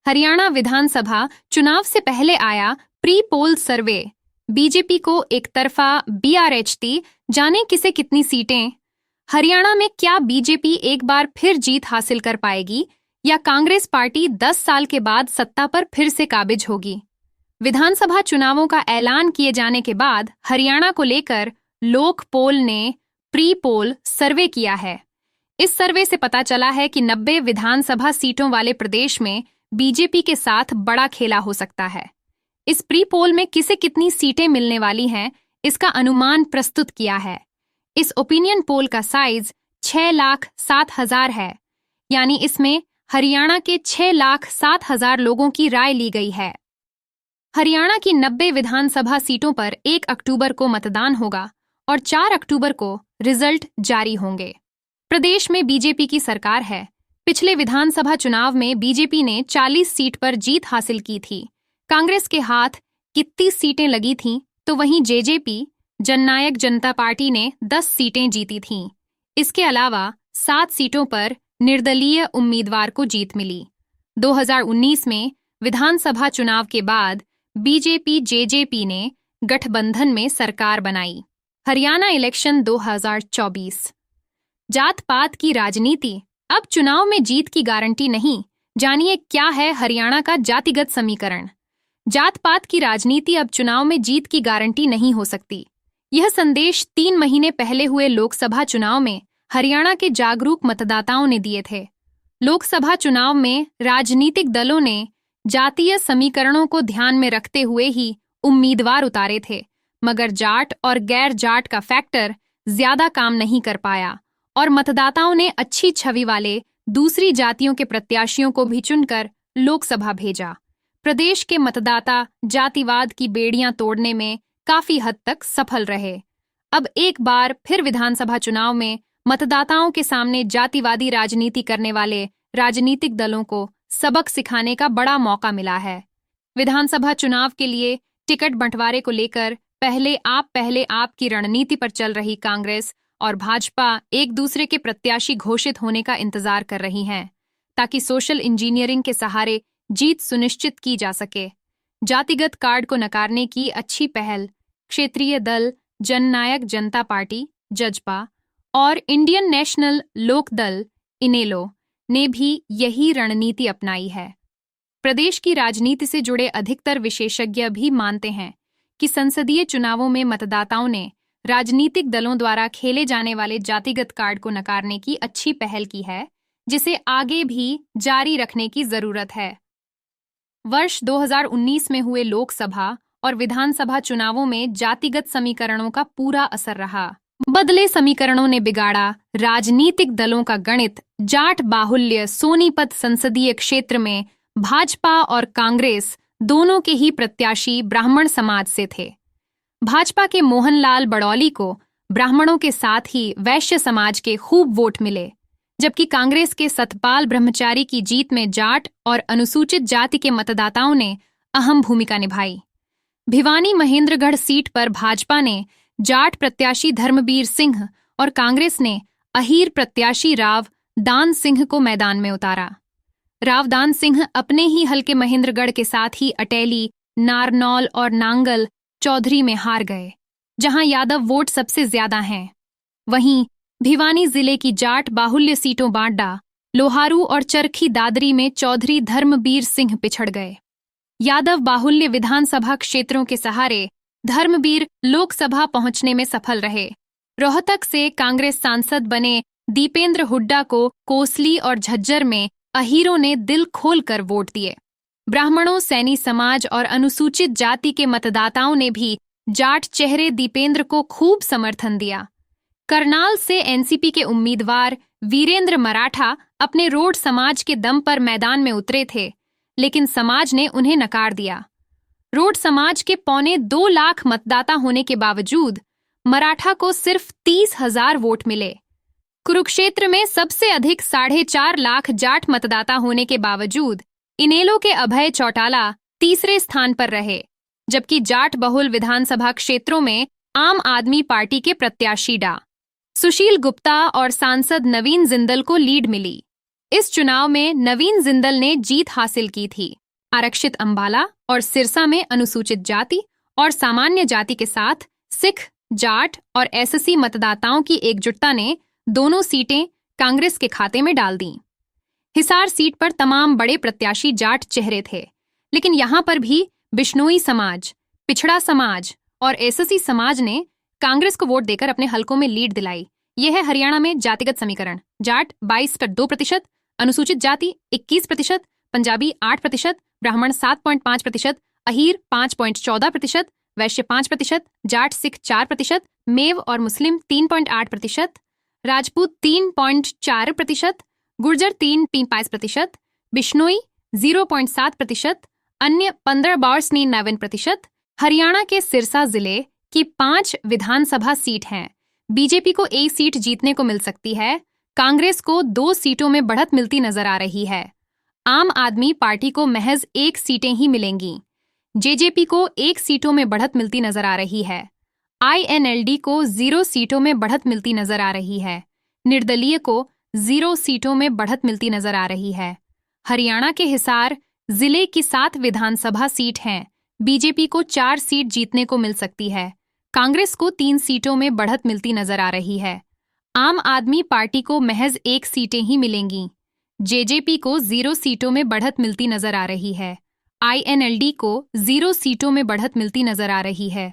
हरियाणा विधानसभा चुनाव से पहले आया प्री पोल सर्वे। बीजेपी को एक तरफा बीआरएचटी, जाने किसे कितनी सीटें। हरियाणा में क्या बीजेपी एक बार फिर जीत हासिल कर पाएगी या कांग्रेस पार्टी 10 साल के बाद सत्ता पर फिर से काबिज होगी। विधानसभा चुनावों का ऐलान किए जाने के बाद हरियाणा को लेकर लोक पोल ने प्री पोल सर्वे किया है। इस सर्वे से पता चला है कि 90 विधानसभा सीटों वाले प्रदेश में बीजेपी के साथ बड़ा खेला हो सकता है। इस प्री पोल में किसे कितनी सीटें मिलने वाली हैं, इसका अनुमान प्रस्तुत किया है। इस ओपिनियन पोल का साइज 6,07,000 है, यानी इसमें हरियाणा के 6,07,000 लोगों की राय ली गई है। हरियाणा की 90 विधानसभा सीटों पर 1 अक्टूबर को मतदान होगा और 4 अक्टूबर को रिजल्ट जारी होंगे। प्रदेश में बीजेपी की सरकार है। पिछले विधानसभा चुनाव में बीजेपी ने 40 सीट पर जीत हासिल की थी। कांग्रेस के हाथ 31 सीटें लगी थीं, तो वहीं जेजेपी जननायक जनता पार्टी ने 10 सीटें जीती थीं। इसके अलावा 7 सीटों पर निर्दलीय उम्मीदवार को जीत मिली। 2019 में विधानसभा चुनाव के बाद बीजेपी जेजेपी ने गठबंधन में सरकार बनाई। हरियाणा इलेक्शन 2024। जात पात की राजनीति अब चुनाव में जीत की गारंटी नहीं। जानिए क्या है हरियाणा का जातिगत समीकरण। जात पात की राजनीति अब चुनाव में जीत की गारंटी नहीं हो सकती। यह संदेश 3 महीने पहले हुए लोकसभा चुनाव में हरियाणा के जागरूक मतदाताओं ने दिए थे। लोकसभा चुनाव में राजनीतिक दलों ने जातीय समीकरणों को ध्यान में रखते हुए ही उम्मीदवार उतारे थे, मगर जाट और गैर जाट का फैक्टर ज्यादा काम नहीं कर पाया और मतदाताओं ने अच्छी छवि वाले दूसरी जातियों के प्रत्याशियों को भी चुनकर लोकसभा भेजा। प्रदेश के मतदाता जातिवाद की बेड़ियां तोड़ने में काफी हद तक सफल रहे। अब एक बार फिर विधानसभा चुनाव में मतदाताओं के सामने जातिवादी राजनीति करने वाले राजनीतिक दलों को सबक सिखाने का बड़ा मौका मिला है। विधानसभा चुनाव के लिए टिकट बंटवारे को लेकर पहले आप की रणनीति पर चल रही कांग्रेस और भाजपा एक दूसरे के प्रत्याशी घोषित होने का इंतजार कर रही हैं, ताकि सोशल इंजीनियरिंग के सहारे जीत सुनिश्चित की जा सके। जातिगत कार्ड को नकारने की अच्छी पहल क्षेत्रीय दल जननायक जनता पार्टी जजपा और इंडियन नेशनल लोक दल इनेलो ने भी यही रणनीति अपनाई है। प्रदेश की राजनीति से जुड़े अधिकतर विशेषज्ञ भी मानते हैं कि संसदीय चुनावों में मतदाताओं ने राजनीतिक दलों द्वारा खेले जाने वाले जातिगत कार्ड को नकारने की अच्छी पहल की है, जिसे आगे भी जारी रखने की जरूरत है। वर्ष 2019 में हुए लोकसभा और विधानसभा चुनावों में जातिगत समीकरणों का पूरा असर रहा। बदले समीकरणों ने बिगाड़ा राजनीतिक दलों का गणित। जाट बाहुल्य सोनीपत संसदीय क्षेत्र में भाजपा और कांग्रेस दोनों के ही प्रत्याशी ब्राह्मण समाज से थे। भाजपा के मोहनलाल बड़ौली को ब्राह्मणों के साथ ही वैश्य समाज के खूब वोट मिले, जबकि कांग्रेस के सतपाल ब्रह्मचारी की जीत में जाट और अनुसूचित जाति के मतदाताओं ने अहम भूमिका निभाई। भिवानी महेंद्रगढ़ सीट पर भाजपा ने जाट प्रत्याशी धर्मबीर सिंह और कांग्रेस ने अहीर प्रत्याशी राव दान सिंह को मैदान में उतारा। राव दान सिंह अपने ही हलके महेंद्रगढ़ के साथ ही अटेली, नारनौल और नांगल चौधरी में हार गए, जहां यादव वोट सबसे ज्यादा हैं। वहीं भिवानी जिले की जाट बाहुल्य सीटों बांडा, लोहारू और चरखी दादरी में चौधरी धर्मबीर सिंह पिछड़ गए। यादव बाहुल्य विधानसभा क्षेत्रों के सहारे धर्मबीर लोकसभा पहुंचने में सफल रहे। रोहतक से कांग्रेस सांसद बने दीपेंद्र हुड्डा को कोसली और झज्जर में अहीरों ने दिल खोलकर वोट दिए। ब्राह्मणों, सैनी समाज और अनुसूचित जाति के मतदाताओं ने भी जाट चेहरे दीपेंद्र को खूब समर्थन दिया। करनाल से एनसीपी के उम्मीदवार वीरेंद्र मराठा अपने रोड समाज के दम पर मैदान में उतरे थे, लेकिन समाज ने उन्हें नकार दिया। रोड समाज के 2.25 लाख मतदाता होने के बावजूद मराठा को सिर्फ 30,000 वोट मिले। कुरुक्षेत्र में सबसे अधिक 4.5 लाख जाट मतदाता होने के बावजूद इनेलो के अभय चौटाला तीसरे स्थान पर रहे, जबकि जाट बहुल विधानसभा क्षेत्रों में आम आदमी पार्टी के प्रत्याशी डा सुशील गुप्ता और सांसद नवीन जिंदल को लीड मिली। इस चुनाव में नवीन जिंदल ने जीत हासिल की थी। आरक्षित अंबाला और सिरसा में अनुसूचित जाति और सामान्य जाति के साथ सिख, जाट और एससी मतदाताओं की एकजुटता ने दोनों सीटें कांग्रेस के खाते में डाल दी। हिसार सीट पर तमाम बड़े प्रत्याशी जाट चेहरे थे, लेकिन यहां पर भी बिश्नोई समाज, पिछड़ा समाज और एससी समाज ने कांग्रेस को वोट देकर अपने हलकों में लीड दिलाई। यह है हरियाणा में जातिगत समीकरण। जाट 22 पर 2%, अनुसूचित जाति 21%, पंजाबी 8%, ब्राह्मण 7.5%, अहीर 5.14%, वैश्य 5%, जाट सिख 4%, मेव और मुस्लिम 3.8%, राजपूत 3.4%, गुर्जर 3.5%, बिश्नोई 0.7%, अन्य 15.99%। हरियाणा के सिरसा जिले की 5 विधानसभा सीट हैं। बीजेपी को एक सीट जीतने को मिल सकती है। कांग्रेस को 2 सीटों में बढ़त मिलती नजर आ रही है। आम आदमी पार्टी को महज 1 सीटें ही मिलेंगी। जेजेपी को 1 सीटों में बढ़त मिलती नजर आ रही है। आईएनएलडी को 0 सीटों में बढ़त मिलती नजर आ रही है। निर्दलीय को 0 सीटों में बढ़त मिलती नजर आ रही है। हरियाणा के हिसार जिले की 7 विधानसभा सीट हैं। बीजेपी को 4 सीट जीतने को मिल सकती है। कांग्रेस को 3 सीटों में बढ़त मिलती नजर आ रही है। आम आदमी पार्टी को महज 1 सीटें ही मिलेंगी। जेजेपी को 0 सीटों में बढ़त मिलती नजर आ रही है। आईएनएलडी को 0 सीटों में बढ़त मिलती नजर आ रही है।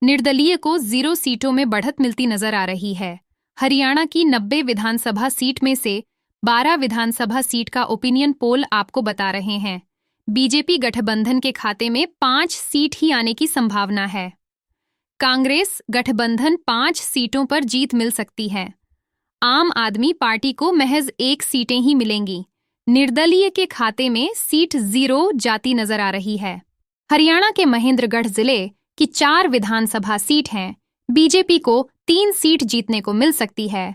निर्दलीय को 0 सीटों में बढ़त मिलती नजर आ रही है। हरियाणा की 90 विधानसभा सीट में से 12 विधानसभा सीट का ओपिनियन पोल आपको बता रहे हैं। बीजेपी गठबंधन के खाते में 5 सीट ही आने की संभावना है। कांग्रेस गठबंधन 5 सीटों पर जीत मिल सकती है। आम आदमी पार्टी को महज 1 सीटें ही मिलेंगी। निर्दलीय के खाते में सीट 0 जाती नजर आ रही है। हरियाणा के महेंद्रगढ़ जिले की 4 विधानसभा सीट हैं। बीजेपी को 3 सीट जीतने को मिल सकती है।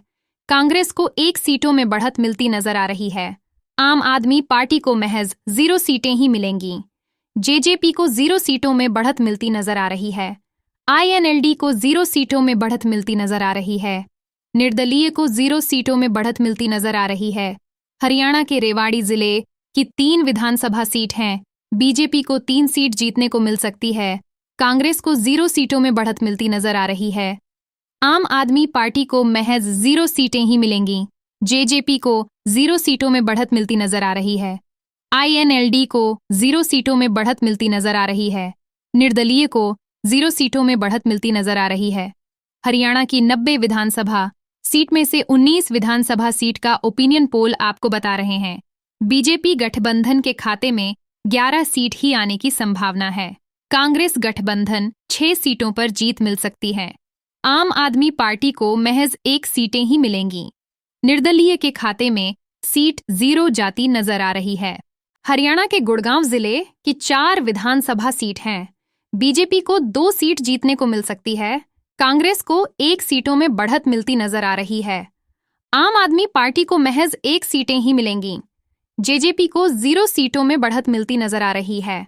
कांग्रेस को 1 सीटों में बढ़त मिलती नजर आ रही है। आम आदमी पार्टी को महज 0 सीटें ही मिलेंगी। जेजेपी को 0 सीटों में बढ़त मिलती नजर आ रही है। आईएनएलडी को 0 सीटों में बढ़त मिलती नजर आ रही है। निर्दलीय को 0 सीटों में बढ़त मिलती नजर आ रही है। हरियाणा के रेवाड़ी जिले की 3 विधानसभा सीट हैं। बीजेपी को 3 सीट जीतने को मिल सकती है। कांग्रेस को 0 सीटों में बढ़त मिलती नजर आ रही है। आम आदमी पार्टी को महज 0 सीटें ही मिलेंगी। जेजेपी को 0 सीटों में बढ़त मिलती नजर आ रही है। आईएनएलडी को 0 सीटों में बढ़त मिलती नजर आ रही है। निर्दलीय को 0 सीटों में बढ़त मिलती नजर आ रही है। हरियाणा की 90 विधानसभा सीट में से 19 विधानसभा सीट का ओपिनियन पोल आपको बता रहे हैं। बीजेपी गठबंधन के खाते में 11 सीट ही आने की संभावना है। कांग्रेस गठबंधन 6 सीटों पर जीत मिल सकती है। आम आदमी पार्टी को महज 1 सीटें ही मिलेंगी। निर्दलीय के खाते में सीट 0 जाती नजर आ रही है। हरियाणा के गुड़गांव जिले की 4 विधानसभा सीट हैं। बीजेपी को 2 सीट जीतने को मिल सकती है। कांग्रेस को 1 सीटों में बढ़त मिलती नजर आ रही है। आम आदमी पार्टी को महज 1 सीटें ही मिलेंगी। जेजेपी को 0 सीटों में बढ़त मिलती नजर आ रही है।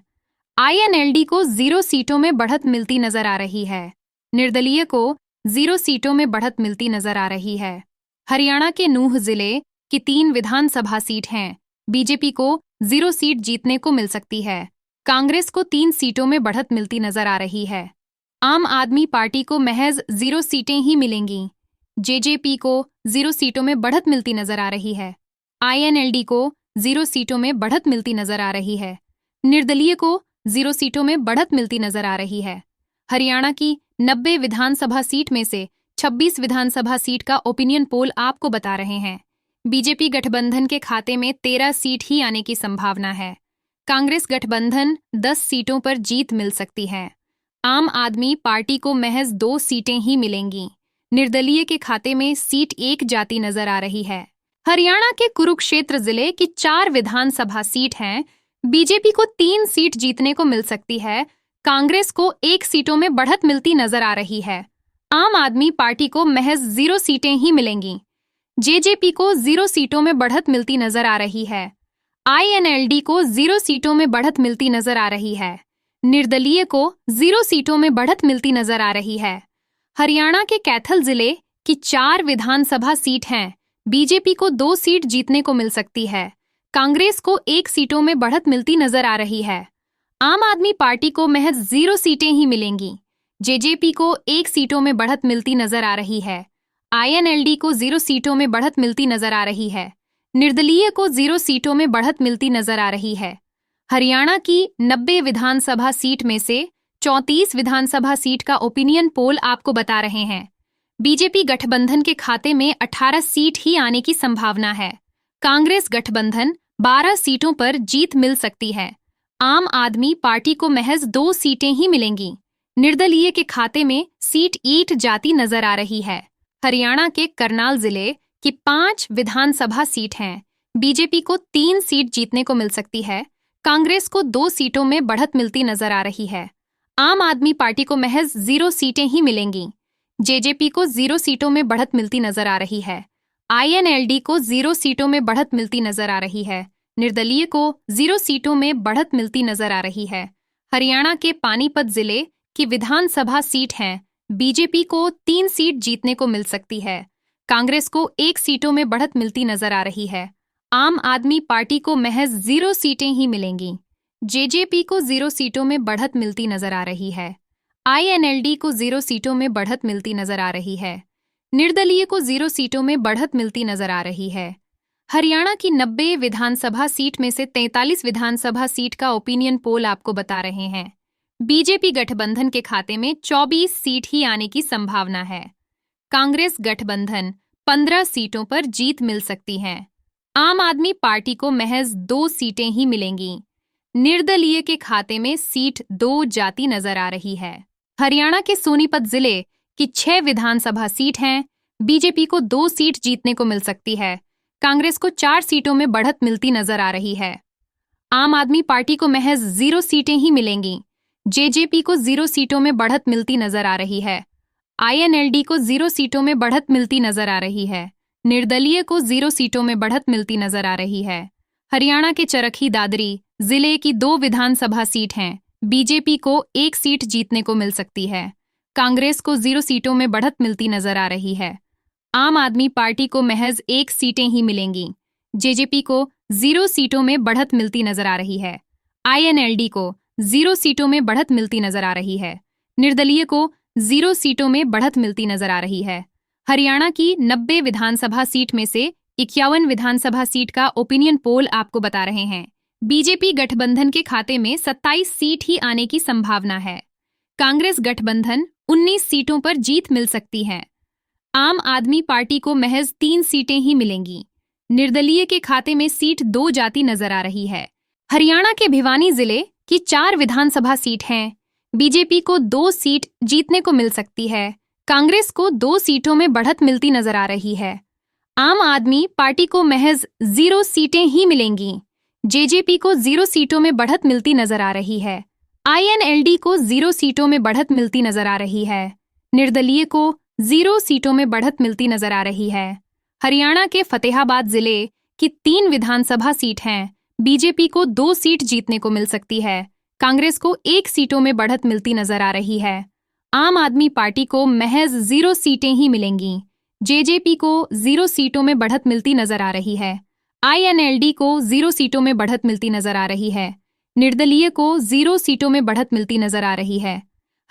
आईएनएलडी को 0 सीटों में बढ़त मिलती नजर आ रही है। निर्दलीय को 0 सीटों में बढ़त मिलती नजर आ रही है। हरियाणा के नूंह जिले की 3 विधानसभा सीट हैं। बीजेपी को 0 सीट जीतने को मिल सकती है। कांग्रेस को 3 सीटों में बढ़त मिलती नजर आ रही है। आम आदमी पार्टी को महज 0 सीटें ही मिलेंगी। जेजेपी को 0 सीटों में बढ़त मिलती नजर आ रही है। आईएनएलडी को 0 सीटों में बढ़त मिलती नजर आ रही है। निर्दलीय को 0 सीटों में बढ़त मिलती नजर आ रही है। हरियाणा की 90 विधानसभा सीट में से 26 विधानसभा सीट का ओपिनियन पोल आपको बता रहे हैं। बीजेपी गठबंधन के खाते में 13 सीट ही आने की संभावना है। कांग्रेस गठबंधन 10 सीटों पर जीत मिल सकती है। आम आदमी पार्टी को महज 2 सीटें ही मिलेंगी। निर्दलीय के खाते में सीट 1 जाती नजर आ रही है। हरियाणा के कुरुक्षेत्र जिले की 4 विधानसभा सीट हैं। बीजेपी को 3 सीट जीतने को मिल सकती है। कांग्रेस को 1 सीटों में बढ़त मिलती नजर आ रही है। आम आदमी पार्टी को महज 0 सीटें ही मिलेंगी। जेजेपी को 0 सीटों में बढ़त मिलती नजर आ रही है। आईएनएलडी को 0 सीटों में बढ़त मिलती नजर आ रही है। निर्दलीय को 0 सीटों में बढ़त मिलती नजर आ रही है। हरियाणा के कैथल जिले की 4 विधानसभा सीट हैं। बीजेपी को 2 सीट जीतने को मिल सकती है। कांग्रेस को 1 सीटों में बढ़त मिलती नजर आ रही है। आम आदमी पार्टी को महज 0 सीटें ही मिलेंगी। जेजेपी को 1 सीटों में बढ़त मिलती नजर आ रही है। आईएनएलडी को 0 सीटों में बढ़त मिलती नजर आ रही है। निर्दलीय को 0 सीटों में बढ़त मिलती नजर आ रही है। हरियाणा की 90 विधानसभा सीट में से 34 विधानसभा सीट का ओपिनियन पोल आपको बता रहे हैं। बीजेपी गठबंधन के खाते में 18 सीट ही आने की संभावना है। कांग्रेस गठबंधन 12 सीटों पर जीत मिल सकती है। आम आदमी पार्टी को महज 2 सीटें ही मिलेंगी। निर्दलीय के खाते में सीट ईट जाती नजर आ रही है। हरियाणा के करनाल जिले की 5 विधानसभा सीट हैं। बीजेपी को 3 सीट जीतने को मिल सकती है। कांग्रेस को 2 सीटों में बढ़त मिलती नजर आ रही है। आम आदमी पार्टी को महज 0 सीटें ही मिलेंगी। जेजेपी को 0 सीटों में बढ़त मिलती नजर आ रही है। आईएनएलडी को 0 सीटों में बढ़त मिलती नजर आ रही है। निर्दलीय को 0 सीटों में बढ़त मिलती नजर आ रही है। हरियाणा के पानीपत जिले की विधानसभा सीट है। बीजेपी को 3 सीट जीतने को मिल सकती है। कांग्रेस को 1 सीटों में बढ़त मिलती नजर आ रही है। आम आदमी पार्टी को महज 0 सीटें ही मिलेंगी। जेजेपी को 0 सीटों में बढ़त मिलती नजर आ रही है। आईएनएलडी को 0 सीटों में बढ़त मिलती नजर आ रही है। निर्दलीय को 0 सीटों में बढ़त मिलती नजर आ रही है। हरियाणा की 90 विधानसभा सीट में से 43 विधानसभा सीट का ओपिनियन पोल आपको बता रहे हैं। बीजेपी गठबंधन के खाते में 24 सीट ही आने की संभावना है। कांग्रेस गठबंधन 15 सीटों पर जीत मिल सकती है। आम आदमी पार्टी को महज 2 सीटें ही मिलेंगी। निर्दलीय के खाते में सीट 2 जाती नजर आ रही है। हरियाणा के सोनीपत जिले की 6 विधानसभा सीट हैं। बीजेपी को 2 सीट जीतने को मिल सकती है। कांग्रेस को 4 सीटों में बढ़त मिलती नजर आ रही है। आम आदमी पार्टी को महज 0 सीटें ही मिलेंगी। जेजेपी को 0 सीटों में बढ़त मिलती नजर आ रही है। आईएनएलडी को 0 सीटों में बढ़त मिलती नजर आ रही है। निर्दलीय को 0 सीटों में बढ़त मिलती नजर आ रही है। हरियाणा के चरखी दादरी जिले की 2 विधानसभा सीट हैं। बीजेपी को 1 सीट जीतने को मिल सकती है। कांग्रेस को 0 सीटों में बढ़त मिलती नजर आ रही है। आम आदमी पार्टी को महज 1 सीटें ही मिलेंगी। जेजेपी को 0 सीटों में बढ़त मिलती नजर आ रही है। आईएनएलडी को 0 सीटों में बढ़त मिलती नजर आ रही है। निर्दलीय को 0 सीटों में बढ़त मिलती नजर आ रही है। हरियाणा की 90 विधानसभा सीट में से 51 विधानसभा सीट का ओपिनियन पोल आपको बता रहे हैं। बीजेपी गठबंधन के खाते में 27 सीट ही आने की संभावना है। कांग्रेस गठबंधन 19 सीटों पर जीत मिल सकती है। आम आदमी पार्टी को महज 3 सीटें ही मिलेंगी। निर्दलीय के खाते में सीट 2 जाती नजर आ रही है। हरियाणा के भिवानी जिले की 4 विधानसभा सीट हैं। बीजेपी को 2 सीट जीतने को मिल सकती है। कांग्रेस को 2 सीटों में बढ़त मिलती नजर आ रही है। आम आदमी पार्टी को महज 0 सीटें ही मिलेंगी। जेजेपी को 0 सीटों में बढ़त मिलती नजर आ रही है। आईएनएलडी को 0 सीटों में बढ़त मिलती नजर आ रही है। निर्दलीय को 0 सीटों में बढ़त मिलती नजर आ रही है। हरियाणा के फतेहाबाद जिले की 3 विधानसभा सीट हैं। बीजेपी को 2 सीट जीतने को मिल सकती है। कांग्रेस को 1 सीटों में बढ़त मिलती नजर आ रही है। आम आदमी पार्टी को महज 0 सीटें ही मिलेंगी। जेजेपी को 0 सीटों में बढ़त मिलती नजर आ रही है। आईएनएलडी को 0 सीटों में बढ़त मिलती नजर आ रही है। निर्दलीय को 0 सीटों में बढ़त मिलती नजर आ रही है।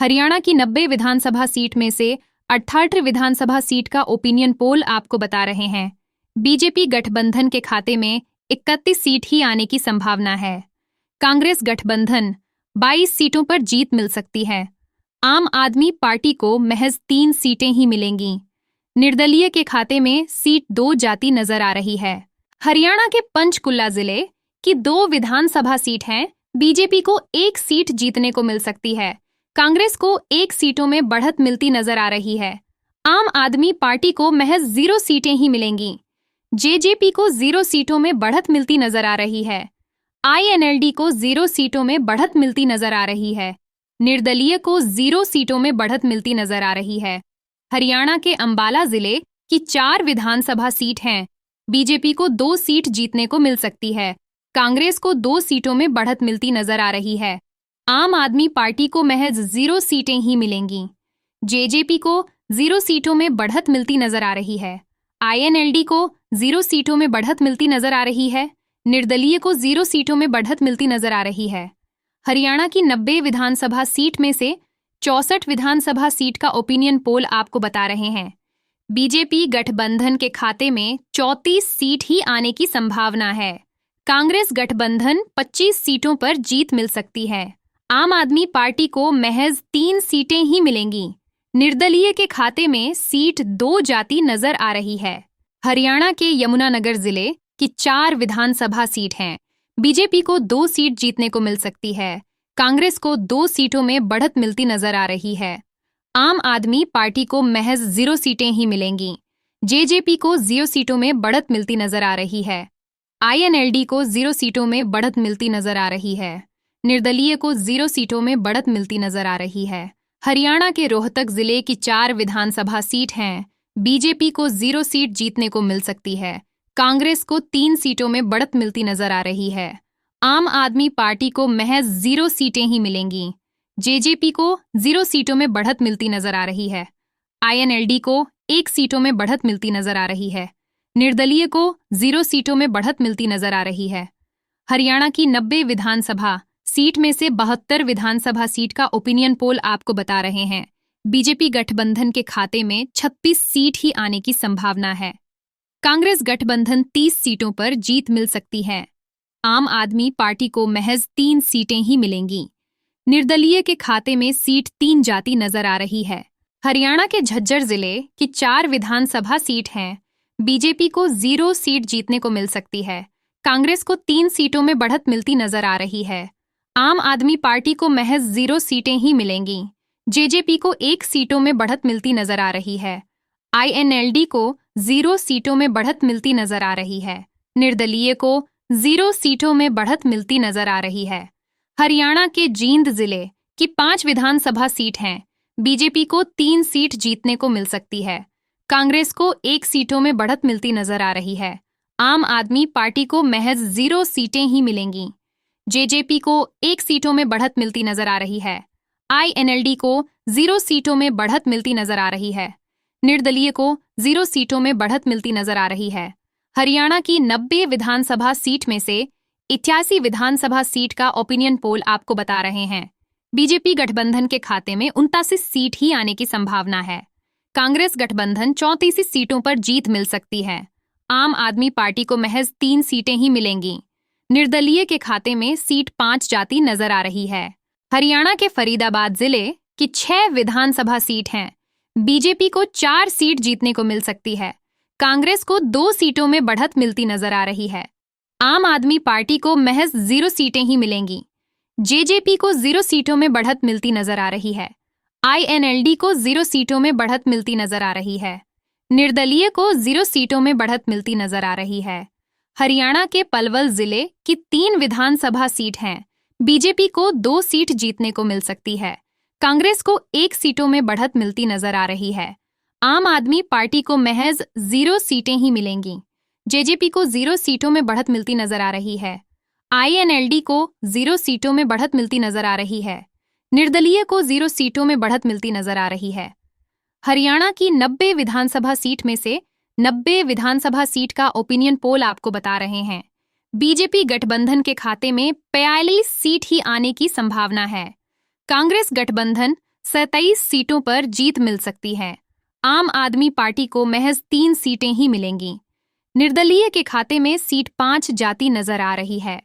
हरियाणा की 90 विधानसभा सीट में से 68 विधानसभा सीट का ओपिनियन पोल आपको बता रहे हैं। बीजेपी गठबंधन के खाते में 31 सीट ही आने की संभावना है। कांग्रेस गठबंधन 22 सीटों पर जीत मिल सकती है। आम आदमी पार्टी को महज 3 सीटें ही मिलेंगी। निर्दलीय के खाते में सीट 2 जाती नजर आ रही है। हरियाणा के पंचकुला जिले की 2 विधानसभा सीट हैं। बीजेपी को 1 सीट जीतने को मिल सकती है। कांग्रेस को 1 सीटों में बढ़त मिलती नजर आ रही है। आम आदमी पार्टी को महज 0 सीटें ही मिलेंगी। जेजेपी को 0 सीटों में बढ़त मिलती नजर आ रही है। आईएनएलडी को 0 सीटों में बढ़त मिलती नजर आ रही है। निर्दलीय को 0 सीटों में बढ़त मिलती नजर आ रही है। हरियाणा के अंबाला जिले की 4 विधानसभा सीट हैं। बीजेपी को 2 सीट जीतने को मिल सकती है। कांग्रेस को 2 सीटों में बढ़त मिलती नजर आ रही है। आम आदमी पार्टी को महज 0 सीटें ही मिलेंगी। जेजेपी को 0 सीटों में बढ़त मिलती नजर आ रही है। आईएनएलडी को 0 सीटों में बढ़त मिलती नजर आ रही है। निर्दलीय को 0 सीटों में बढ़त मिलती नजर आ रही है। हरियाणा की 90 विधानसभा सीट में से 64 विधानसभा सीट का ओपिनियन पोल आपको बता रहे हैं। बीजेपी गठबंधन के खाते में 34 सीट ही आने की संभावना है। कांग्रेस गठबंधन 25 सीटों पर जीत मिल सकती है। आम आदमी पार्टी को महज 3 सीटें ही मिलेंगी। निर्दलीय के खाते में सीट 2 जाती नजर आ रही है। हरियाणा के यमुनानगर जिले की 4 विधानसभा सीट हैं। बीजेपी को 2 सीट जीतने को मिल सकती है। कांग्रेस को 2 सीटों में बढ़त मिलती नजर आ रही है। आम आदमी पार्टी को महज 0 सीटें ही मिलेंगी। जेजेपी को 0 सीटों में बढ़त मिलती नजर आ रही है। आईएनएलडी को 0 सीटों में बढ़त मिलती नजर आ रही है। निर्दलीय को 0 सीटों में बढ़त मिलती नजर आ रही है। हरियाणा के रोहतक जिले की 4 विधानसभा सीट हैं। बीजेपी को 0 सीट जीतने को मिल सकती है। कांग्रेस को 3 सीटों में बढ़त मिलती नजर आ रही है। आम आदमी पार्टी को महज 0 सीटें ही मिलेंगी। जेजेपी को 0 सीटों में बढ़त मिलती नजर आ रही है। आईएनएलडी को 1 सीटों में बढ़त मिलती नजर आ रही है। निर्दलीय को 0 सीटों में बढ़त मिलती नजर आ रही है। हरियाणा की 90 विधानसभा सीट में से 72 विधानसभा सीट का ओपिनियन पोल आपको बता रहे हैं। बीजेपी गठबंधन के खाते में 36 सीट ही आने की संभावना है। कांग्रेस गठबंधन 30 सीटों पर जीत मिल सकती है। आम आदमी पार्टी को महज 3 सीटें ही मिलेंगी। निर्दलीय के खाते में सीट 3 जाती नजर आ रही है। हरियाणा के झज्जर जिले की 4 विधानसभा सीट हैं। बीजेपी को 0 सीट जीतने को मिल सकती है। कांग्रेस को 3 सीटों में बढ़त मिलती नजर आ रही है। आम आदमी पार्टी को महज 0 सीटें ही मिलेंगी। जेजेपी को 1 सीटों में बढ़त मिलती नजर आ रही है। आईएनएलडी को 0 सीटों में बढ़त मिलती नजर आ रही है। निर्दलीय को 0 सीटों में बढ़त मिलती नजर आ रही है। हरियाणा के जींद जिले की 5 विधानसभा सीट हैं। बीजेपी को 3 सीट जीतने को मिल सकती है। कांग्रेस को 1 सीटों में बढ़त मिलती नजर आ रही है। आम आदमी पार्टी को महज 0 सीटें ही मिलेंगी। जेजेपी को 1 सीटों में बढ़त मिलती नजर आ रही है। आईएनएलडी को 0 सीटों में बढ़त मिलती नजर आ रही है। निर्दलीय को 0 सीटों में बढ़त मिलती नजर आ रही है। हरियाणा की 90 विधानसभा सीट में से 81 विधानसभा सीट का ओपिनियन पोल आपको बता रहे हैं। बीजेपी गठबंधन के खाते में 79 सीट ही आने की संभावना है। कांग्रेस गठबंधन 34 सीटों पर जीत मिल सकती है। आम आदमी पार्टी को महज 3 सीटें ही मिलेंगी। निर्दलीय के खाते में सीट 5 जाती नजर आ रही है। हरियाणा के फरीदाबाद जिले की 6 विधानसभा सीट हैं। बीजेपी को 4 सीट जीतने को मिल सकती है। कांग्रेस को 2 सीटों में बढ़त मिलती नजर आ रही है। आम आदमी पार्टी को महज 0 सीटें ही मिलेंगी। जेजेपी को 0 सीटों में बढ़त मिलती नजर आ रही है। आईएनएलडी को 0 सीटों में बढ़त मिलती नजर आ रही है। निर्दलीय को 0 सीटों में बढ़त मिलती नजर आ रही है। हरियाणा के पलवल जिले की 3 विधानसभा सीट हैं। बीजेपी को 2 सीट जीतने को मिल सकती है। कांग्रेस को 1 सीटों में बढ़त मिलती नजर आ रही है। आम आदमी पार्टी को महज 0 सीटें ही मिलेंगी। जेजेपी को 0 सीटों में बढ़त मिलती नजर आ रही है। आईएनएलडी को 0 सीटों में बढ़त मिलती नजर आ रही है। निर्दलीय को 0 सीटों में बढ़त मिलती नजर आ रही है। हरियाणा की 90 विधानसभा सीट में से 90 विधानसभा सीट का ओपिनियन पोल आपको बता रहे हैं। बीजेपी गठबंधन के खाते में 42 सीट ही आने की संभावना है। कांग्रेस गठबंधन 27 सीटों पर जीत मिल सकती है। आम आदमी पार्टी को महज 3 सीटें ही मिलेंगी। निर्दलीय के खाते में सीट 5 जाती नजर आ रही है।